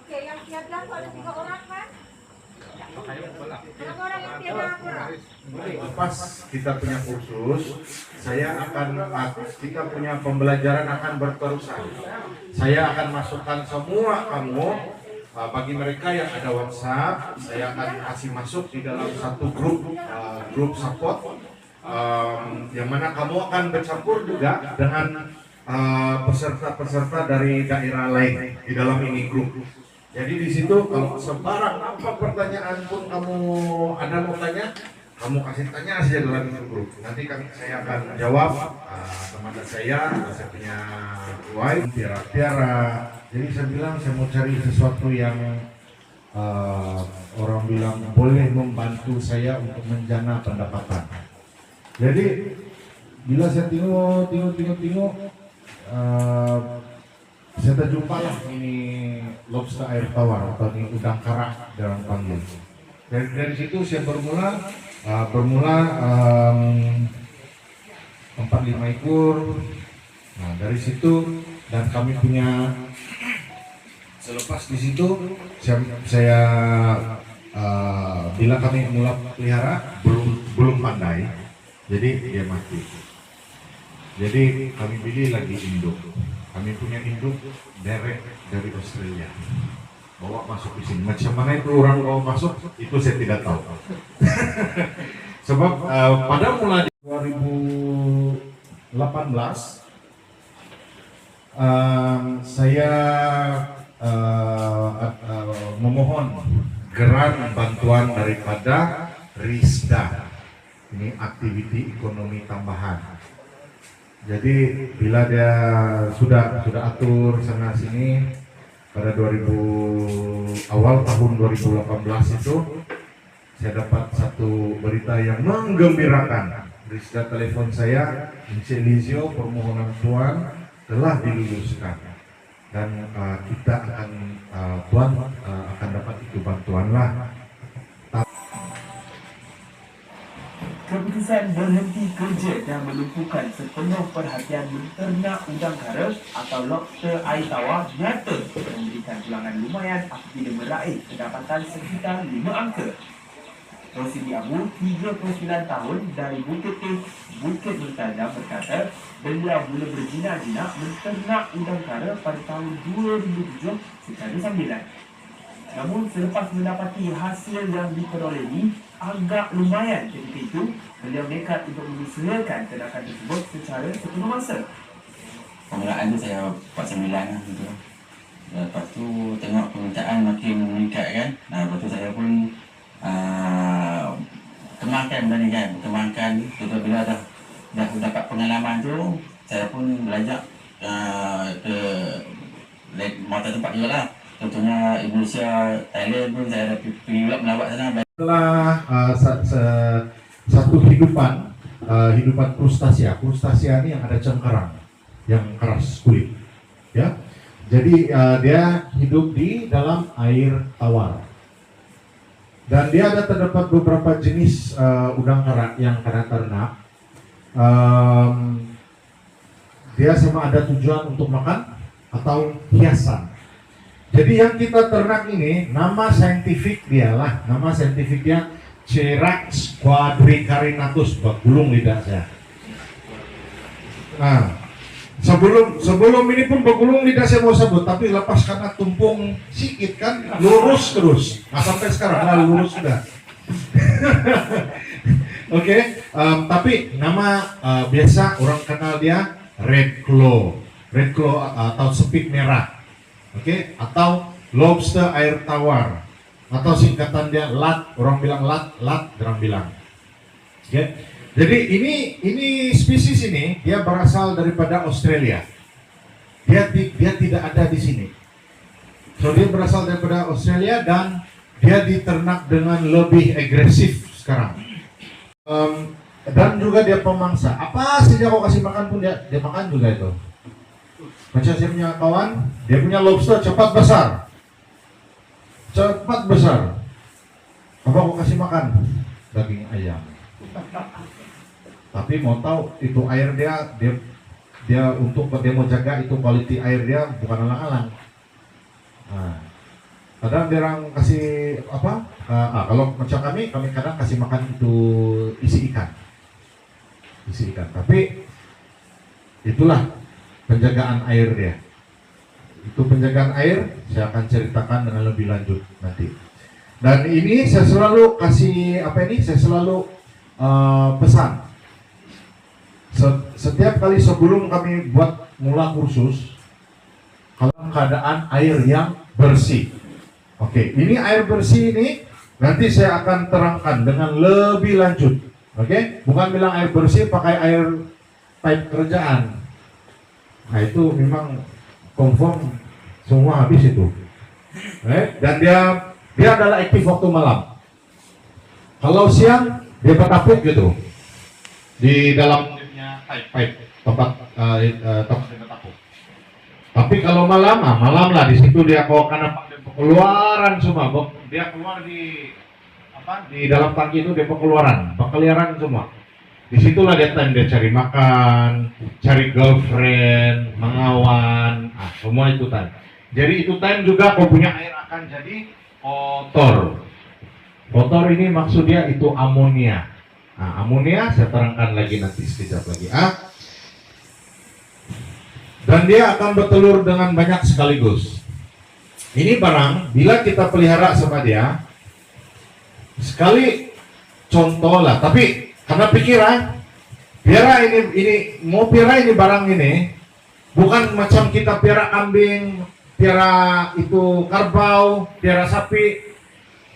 Oke, yang tiada kok ada 3 orang kan? Berapa orang yang tiada apa? Pas kita punya kursus, saya akan kita punya pembelajaran akan berterusan. Saya akan masukkan semua kamu bagi mereka yang ada WhatsApp, saya akan kasih masuk di dalam satu grup support, yang mana kamu akan bercampur juga dengan peserta-peserta dari daerah lain di dalam ini grup. Jadi di situ kalau sebarang apa pertanyaan pun kamu ada mau tanya, kamu kasih tanya saja dalam itu grup. Nanti saya akan jawab. Teman saya punya wife Tiara. Jadi saya bilang saya mau cari sesuatu yang orang bilang boleh membantu saya untuk menjana pendapatan. Jadi bila saya tengok, saya terjumpa lah ini lobster air tawar atau ini udang karang dalam panggil. Dari situ saya bermula 4-5 ekor. Nah dari situ dan kami punya selepas di situ saya bila kami mulai pelihara belum pandai, jadi dia mati. Jadi kami pilih lagi induk. Kami punya induk derek dari Australia. Bawa masuk di sini. Macam mana itu orang bawa masuk, itu saya tidak tahu. Sebab pada mulai 2018 saya memohon geran bantuan daripada RISDA. Ini aktiviti ekonomi tambahan. Jadi bila dia sudah atur sana sini pada awal tahun 2018 itu saya dapat satu berita yang menggembirakan. RISDA telepon saya, Incelizio permohonan Tuan telah diluluskan dan kita akan Tuan akan dapat itu bantuan lah. Keputusan berhenti kerja dan melumpuhkan sepenuh perhatian menternak udang kara atau lobster air tawar nyata memberikan pulangan lumayan apabila meraih pendapatan sekitar 5 angka. Rosidi Abu, 39 tahun dari Bukit Bertajam berkata beliau mula berjinak-jinak menternak udang kara pada tahun 2007 secara sambilan. Namun selepas mendapati hasil yang diperolehi agak lumayan ketika itu, beliau nekat untuk mengusahakan ternakan tersebut secara sepenuh masa. Permulaan tu saya buat sembilan lah gitu. Lepas tu tengok permintaan makin meningkat kan. Lepas tu saya pun kembangkan benda ni kan. Kembangkan betul bila dah dapat pengalaman tu, saya pun belajar ke mata tempat juga lah. Contohnya Indonesia, Thailand pun saya ada pergi melawat sana. Setelah satu hidupan krustasia ini yang ada cengkarang yang keras kulit, ya. Jadi dia hidup di dalam air tawar dan dia ada terdapat beberapa jenis udang kara yang kena ternak. Dia sama ada tujuan untuk makan atau hiasan. Jadi yang kita ternak ini nama saintifik dia Cherax quadricarinatus, gulung lidah saya. Nah, sebelum ini pun bergulung lidah saya mau sebut, tapi lepas karena tumpung sikit kan lurus terus. Nah, sampai sekarang lurus sudah. Oke, tapi nama biasa orang kenal dia red claw atau sepit merah. Oke, atau lobster air tawar atau singkatan dia LAT, orang bilang LAT orang bilang. Oke. Jadi ini spesies ini dia berasal daripada Australia. Dia tidak ada di sini. So dia berasal daripada Australia dan dia diternak dengan lebih agresif sekarang. Dan juga dia pemangsa. Apa saja kau kasih makan pun dia makan juga itu. Macam saya punya kawan, dia punya lobster cepat besar. Apa kau kasih makan? Daging ayam. Tapi mau tahu itu air dia dia untuk dia mau jaga itu quality air dia bukan alang-alang. Nah, kadang dia orang kasih apa? Kalau macam kami kadang kasih makan itu isi ikan. Tapi itulah penjagaan air dia. Itu penjagaan air saya akan ceritakan dengan lebih lanjut nanti. Dan ini saya selalu kasih saya selalu pesan. Setiap kali sebelum kami buat mula kursus, kalau keadaan air yang bersih. Oke, ini air bersih ini nanti saya akan terangkan dengan lebih lanjut. Oke, bukan bilang air bersih pakai air pipe kerjaan. Nah itu memang confirm semua habis itu. Dan dia adalah aktif waktu malam. Kalau siang dia bertapuk gitu di dalam pipe tempat bertapuk. Tapi kalau malam lah di situ dia karena pengeluaran semua, dia keluar di dalam tangki itu dia berkeliaran semua. Disitulah dia time dia cari makan, cari girlfriend, mengawan, semua itu time. Jadi itu time juga kau punya air akan jadi kotor. Kotor ini maksudnya itu amonia. Nah, amonia saya terangkan lagi nanti sekejap lagi. Dan dia akan bertelur dengan banyak sekaligus. Ini barang bila kita pelihara sama dia, sekali contoh lah. Tapi karena pikiran, piara ini barang ini bukan macam kita piara kambing, piara itu kerbau, piara sapi.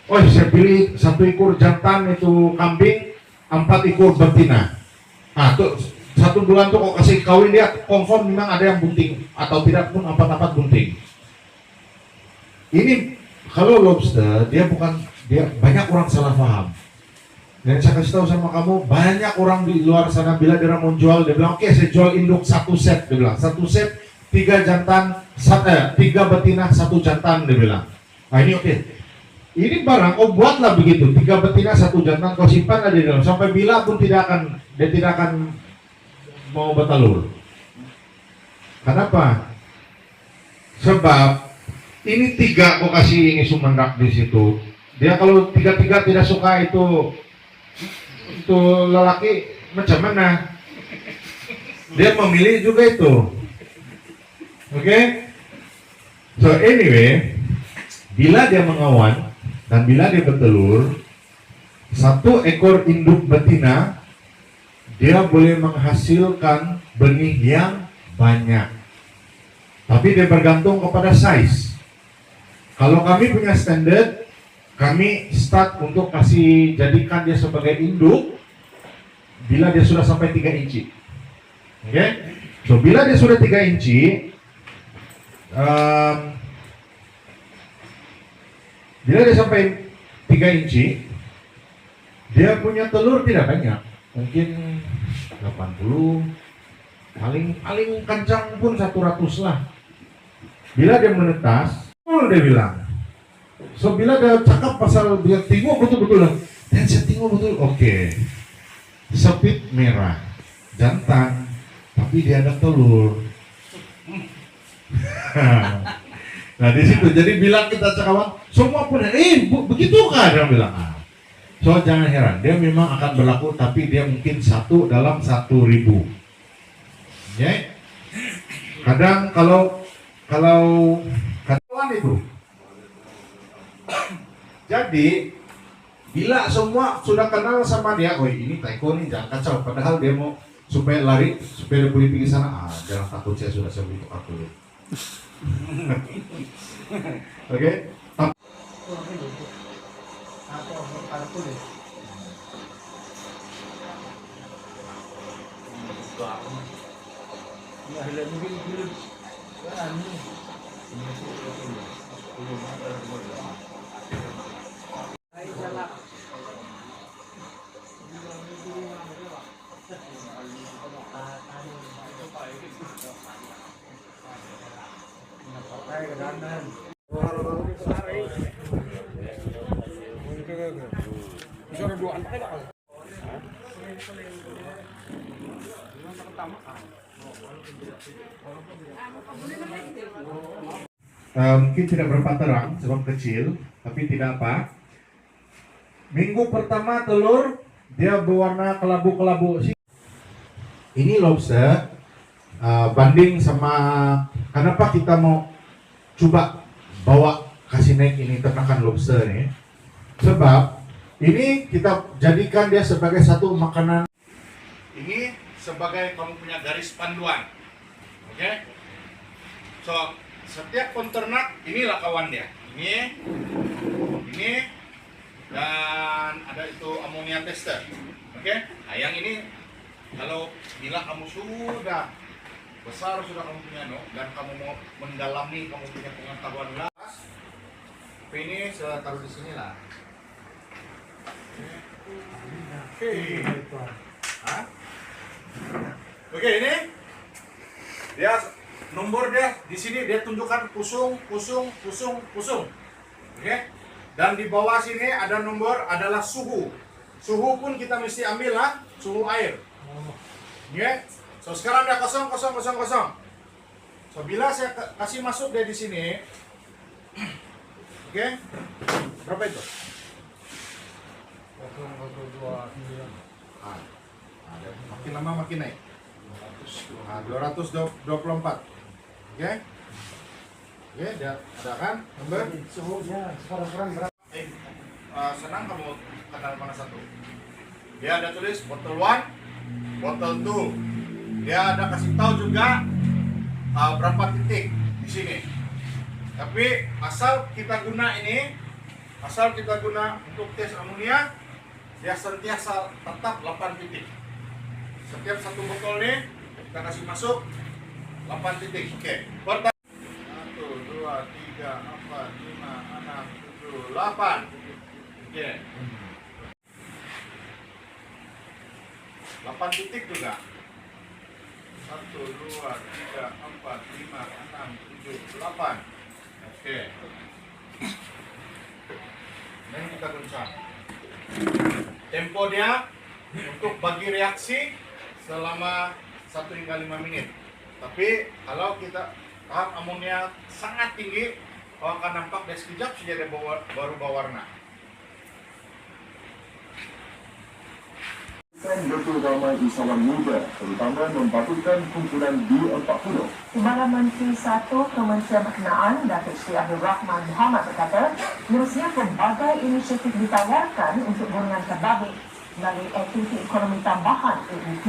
Oh, saya pilih 1 ekor jantan itu kambing, 4 ekor betina. Tuh 1 bulan tuh kok kasih kawin dia confirm memang ada yang bunting atau tidak pun 4 bunting. Ini kalau lobster dia banyak orang salah paham. Dan saya kasih tahu sama kamu, banyak orang di luar sana bila dia mau jual, dia bilang oke, saya jual induk 1 set, dia bilang 1 set 3 jantan, 3 betina 1 jantan, dia bilang. Nah ini oke. Ini barang kau buatlah begitu, 3 betina 1 jantan, kau simpan aja di dalam sampai bila pun dia tidak akan mau bertelur. Kenapa? Sebab ini 3 kau kasih ini sumendak di situ. Dia kalau 3 tidak suka itu lelaki macam mana? Dia memilih juga itu. Oke? So anyway, bila dia mengawan dan bila dia bertelur, 1 ekor induk betina dia boleh menghasilkan benih yang banyak. Tapi dia bergantung kepada size. Kalau kami punya standar, kami start untuk kasih jadikan dia sebagai induk bila dia sudah sampai 3 inci. Oke? So bila dia sudah 3 inci, bila dia sampai 3 inci, dia punya telur tidak banyak, mungkin 80, paling kencang pun 100 lah. Bila dia menetas, dia bilang. So bila dia cakap pasal dia tengok betul-betul lah, dan saya tengok betul, oke. Sepit merah, jantan, tapi dia ada telur. Nah di situ, jadi bilang kita cakapan, semua pun, begitu kah dia bilang. So jangan heran, dia memang akan berlaku, tapi dia mungkin 1 dalam 1.000. Ya, kadang kalau katakan itu. Jadi bila semua sudah kenal sama dia, oh ini Taiko nih jangan kacau, padahal dia mau supaya lari, supaya dia boleh pergi sana. Jangan takut, saya sudah beli kartu. Oke. Mungkin tidak berapa terang sebab kecil, tapi tidak apa. Minggu pertama telur dia berwarna kelabu-kelabu. Ini lobster banding sama kenapa kita mau coba bawa kasih naik ini ternakan lobster nih? Sebab ini kita jadikan dia sebagai satu makanan. Ini sebagai kamu punya garis panduan, oke? So setiap peternak inilah kawan dia. Ini dan ada itu amonia tester, oke? Nah yang ini kalau bila kamu sudah besar sudah kamu punya dan kamu mau mendalami kamu punya pengetahuan las, ini saya taruh di sini lah. Oke, ini dia nomor dia di sini dia tunjukkan pusung. Oke. Dan di bawah sini ada nomor adalah suhu. Suhu pun kita mesti ambil lah, suhu air. Oke. So sekarang dia kosong. So bila saya kasih masuk dia di sini. Oke. Berapa itu? 0,2. Makin lama makin naik. 224. Oke. Oke, dia ada kan? Nomor suhunya sekarang berapa? Senang kamu kenal mana satu? Dia ada tulis bottle 1, bottle 2. Dia ada kasih tahu juga berapa titik di sini. Tapi asal kita guna untuk tes amonia, dia sentiasa tetap 8 titik. Setiap satu botol nih kita kasih masuk 8 titik. Oke. Pertama 1, 2, 3, 4, 5, 6, 7, 8. Oke. 8 titik juga. 1, 2, 3, 4, 5, 6, 7, 8. Oke. Ini kita guncang. Tempo dia untuk bagi reaksi selama 1 hingga 5 menit. Tapi kalau kita tahap amonia sangat tinggi, akan nampak dari sekejap saja dia baru berwarna. Betul ramai usahawan muda, terutama membabitkan kumpulan B40. Timbalan Menteri 1 Kementerian Berkenaan Datuk Seri Abdul Rahman Muhammad berkata, seterusnya pelbagai inisiatif ditawarkan untuk golongan terbabit melalui aktiviti ekonomi tambahan AET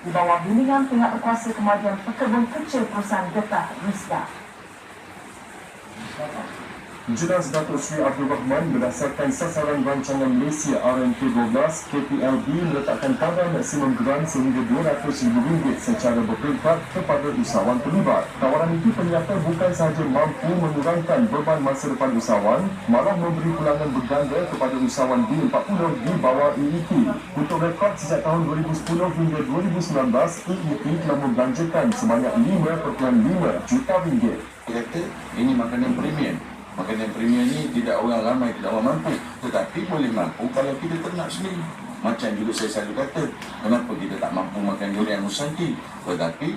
di bawah bimbingan pihak berkuasa kemajuan pekebun kecil perusahaan getah Rizda. Jelas Datuk Seri Abdul Rahman berdasarkan sasaran rancangan Malaysia RMK12 KPLB meletakkan kadar maksimum grant sehingga RM200,000 secara berperingkat kepada usahawan terlibat. Tawaran itu ternyata bukan sahaja mampu mengurangkan beban masa depan usahawan, malah memberi pulangan berganda kepada usahawan B40 di bawah AET. Untuk rekod sejak tahun 2010 hingga 2019, AET telah membelanjakan sebanyak RM5.5 juta. Kata ini makanan premium. Makanan premium ni tidak orang ramai, tidak orang mampu, tetapi boleh mampu kalau kita ternak sendiri. Macam juga saya selalu kata, kenapa kita tak mampu makan durian Nusanti? Tetapi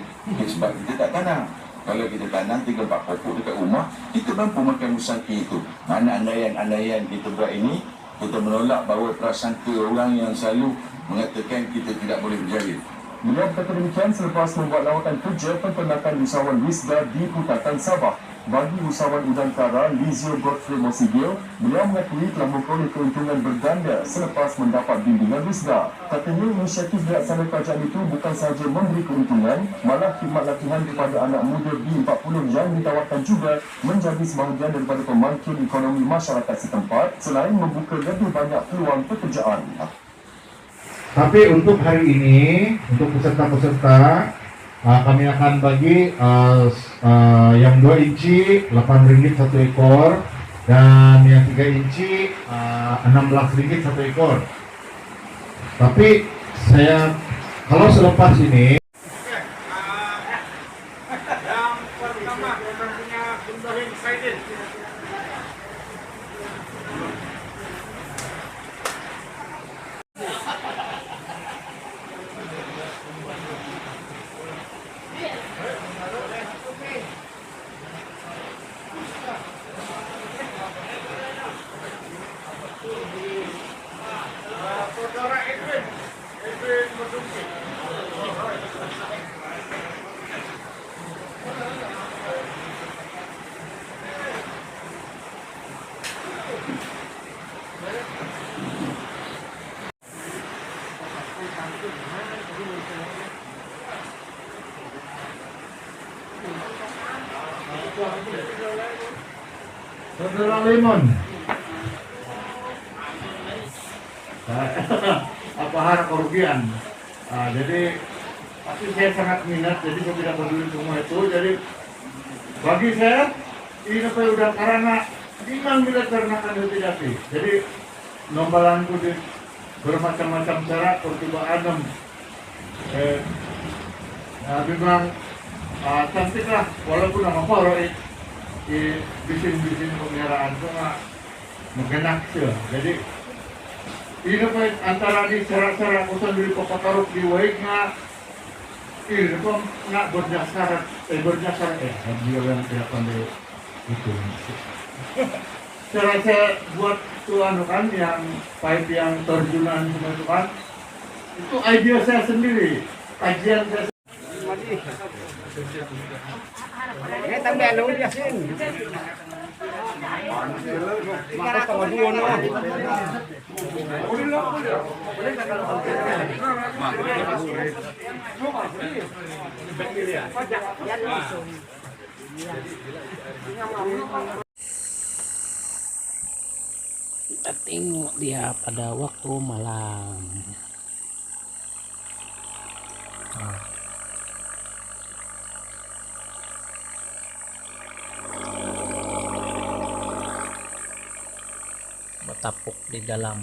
sebab kita tak tanam. Kalau kita tanam 3-4 pokok dekat rumah, kita mampu makan Nusanti itu. Mana andaian-andaian kita buat ini, kita menolak bahawa prasangka orang yang selalu mengatakan kita tidak boleh berjaya. Beliau berkata demikian selepas membuat lawatan kerja penternakan usahawan Rizda di Putatan Sabah. Bagi usahawan udang kara Lizio Godfrey Mosigil, beliau mengakui telah memperoleh keuntungan berganda selepas mendapat bimbingan Rizda. Katanya inisiatif dilaksana kerajaan itu bukan sahaja memberi keuntungan, malah khidmat latihan kepada anak muda B40 yang ditawarkan juga menjadi sebahagian daripada pemangkin ekonomi masyarakat setempat selain membuka lebih banyak peluang pekerjaan. Tapi untuk hari ini, untuk peserta-peserta, kami akan bagi yang 2 inci RM8 satu ekor dan yang 3 inci RM16 satu ekor. Tapi saya kalau selepas ini yang pertama kita punya Ibrahim Saidin. Saudara Lemon. Apa hal kerugian? Jadi pasti saya sangat minat, jadi saya tidak peduli semua itu. Jadi bagi saya ini apa udah karena tinggal militer nak tidak sih. Jadi nombalanku di bermacam-macam cara percobaan. Memang cantik lah, walaupun nama poro di bisin pemeliharaan itu nggak mengenak sih. Jadi ini apa antara di cara-cara usaha dari Papakaruk di Waik ini kok nggak berdasar dia yang tidak pandai itu. Saya buat tuan kan yang pipe yang terjunan semua itu kan, itu ide saya sendiri, kajian saya. Ini tambah lu dia sin. Maka sama dua no. Kita tengok dia pada waktu malam. Bertapuk di dalam